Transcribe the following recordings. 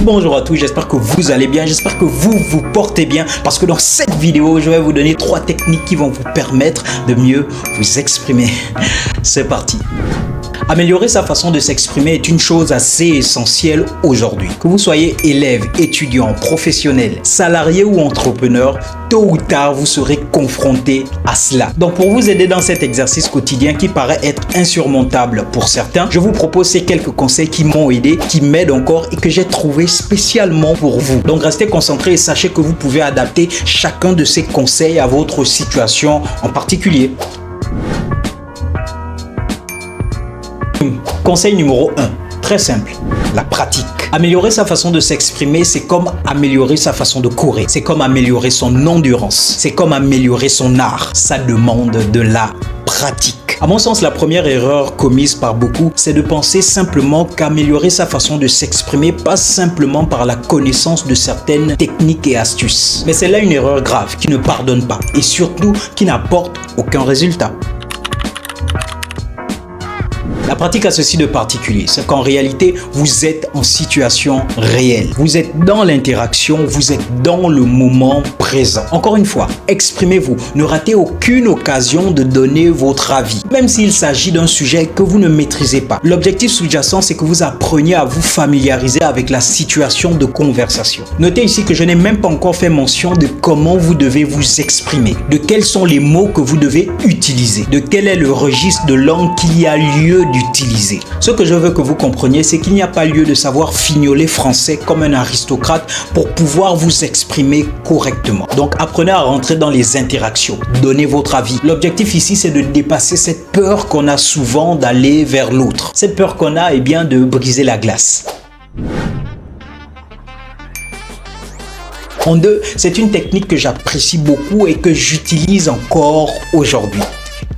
Bonjour à tous, j'espère que vous allez bien, j'espère que vous vous portez bien parce que dans cette vidéo, je vais vous donner 3 techniques qui vont vous permettre de mieux vous exprimer. C'est parti. Améliorer sa façon de s'exprimer est une chose assez essentielle aujourd'hui. Que vous soyez élève, étudiant, professionnel, salarié ou entrepreneur, tôt ou tard, vous serez confronté à cela. Donc pour vous aider dans cet exercice quotidien qui paraît être insurmontable pour certains, je vous propose ces quelques conseils qui m'ont aidé, qui m'aident encore et que j'ai trouvé spécialement pour vous. Donc restez concentrés et sachez que vous pouvez adapter chacun de ces conseils à votre situation en particulier. Conseil numéro 1, très simple, la pratique. Améliorer sa façon de s'exprimer, c'est comme améliorer sa façon de courir. C'est comme améliorer son endurance. C'est comme améliorer son art. Ça demande de la pratique. À mon sens, la première erreur commise par beaucoup, c'est de penser simplement qu'améliorer sa façon de s'exprimer passe simplement par la connaissance de certaines techniques et astuces. Mais c'est là une erreur grave qui ne pardonne pas et surtout qui n'apporte aucun résultat. La pratique a ceci de particulier, c'est qu'en réalité, vous êtes en situation réelle. Vous êtes dans l'interaction, vous êtes dans le moment présent. Encore une fois, exprimez-vous. Ne ratez aucune occasion de donner votre avis, même s'il s'agit d'un sujet que vous ne maîtrisez pas. L'objectif sous-jacent, c'est que vous appreniez à vous familiariser avec la situation de conversation. Notez ici que je n'ai même pas encore fait mention de comment vous devez vous exprimer, de quels sont les mots que vous devez utiliser, de quel est le registre de langue qu'il y a lieu d'utiliser. Ce que je veux que vous compreniez, c'est qu'il n'y a pas lieu de savoir fignoler français comme un aristocrate pour pouvoir vous exprimer correctement. Donc apprenez à rentrer dans les interactions, donnez votre avis. L'objectif ici, c'est de dépasser cette peur qu'on a souvent d'aller vers l'autre. Cette peur qu'on a, est bien de briser la glace. En deux, c'est une technique que j'apprécie beaucoup et que j'utilise encore aujourd'hui.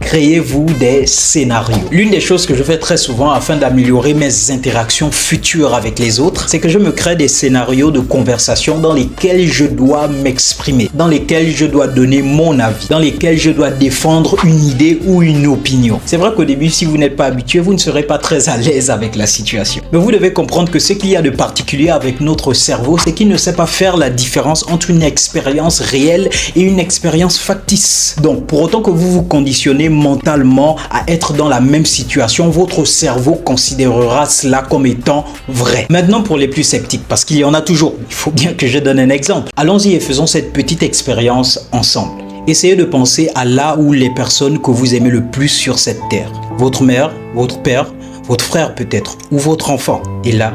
Créez-vous des scénarios. L'une des choses que je fais très souvent afin d'améliorer mes interactions futures avec les autres, c'est que je me crée des scénarios de conversation dans lesquels je dois m'exprimer, dans lesquels je dois donner mon avis, dans lesquels je dois défendre une idée ou une opinion. C'est vrai qu'au début, si vous n'êtes pas habitué, vous ne serez pas très à l'aise avec la situation. Mais vous devez comprendre que ce qu'il y a de particulier avec notre cerveau, c'est qu'il ne sait pas faire la différence entre une expérience réelle et une expérience factice. Donc, pour autant que vous vous conditionnez mentalement à être dans la même situation, votre cerveau considérera cela comme étant vrai. Maintenant, pour les plus sceptiques, parce qu'il y en a toujours, il faut bien que je donne un exemple. Allons-y et faisons cette petite expérience ensemble. Essayez de penser à là où les personnes que vous aimez le plus sur cette terre. Votre mère, votre père, votre frère peut-être, ou votre enfant. Et là,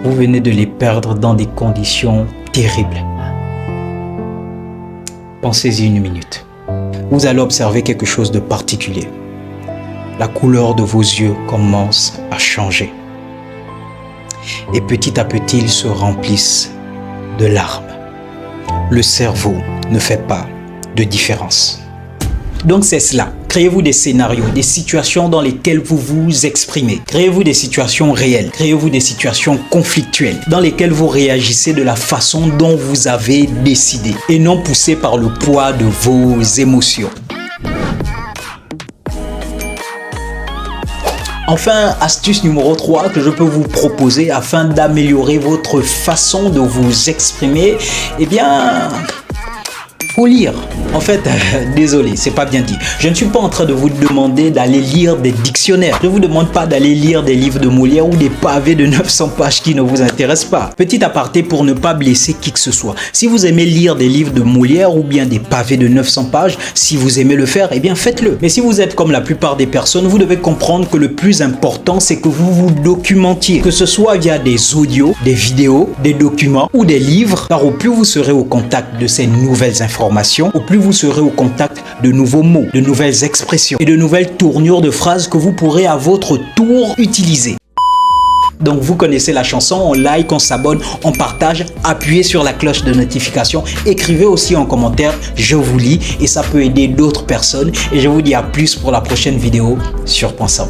vous venez de les perdre dans des conditions terribles. Pensez-y une minute. Vous allez observer quelque chose de particulier. La couleur de vos yeux commence à changer. Et petit à petit, ils se remplissent de larmes. Le cerveau ne fait pas de différence. Donc c'est cela. Créez-vous des scénarios, des situations dans lesquelles vous vous exprimez. Créez-vous des situations réelles. Créez-vous des situations conflictuelles dans lesquelles vous réagissez de la façon dont vous avez décidé et non poussé par le poids de vos émotions. Enfin, astuce numéro 3 que je peux vous proposer afin d'améliorer votre façon de vous exprimer, eh bien, faut lire. En fait, désolé, c'est pas bien dit. Je ne suis pas en train de vous demander d'aller lire des dictionnaires. Je ne vous demande pas d'aller lire des livres de Molière ou des pavés de 900 pages qui ne vous intéressent pas. Petit aparté pour ne pas blesser qui que ce soit. Si vous aimez lire des livres de Molière ou bien des pavés de 900 pages, si vous aimez le faire, eh bien faites-le. Mais si vous êtes comme la plupart des personnes, vous devez comprendre que le plus important, c'est que vous vous documentiez. Que ce soit via des audios, des vidéos, des documents ou des livres, car au plus vous serez au contact de ces nouvelles informations, au plus vous serez au contact de nouveaux mots, de nouvelles expressions et de nouvelles tournures de phrases que vous pourrez à votre tour utiliser. Donc vous connaissez la chanson, on like, on s'abonne, on partage, appuyez sur la cloche de notification, écrivez aussi en commentaire, je vous lis et ça peut aider d'autres personnes. Et je vous dis à plus pour la prochaine vidéo sur Pensant.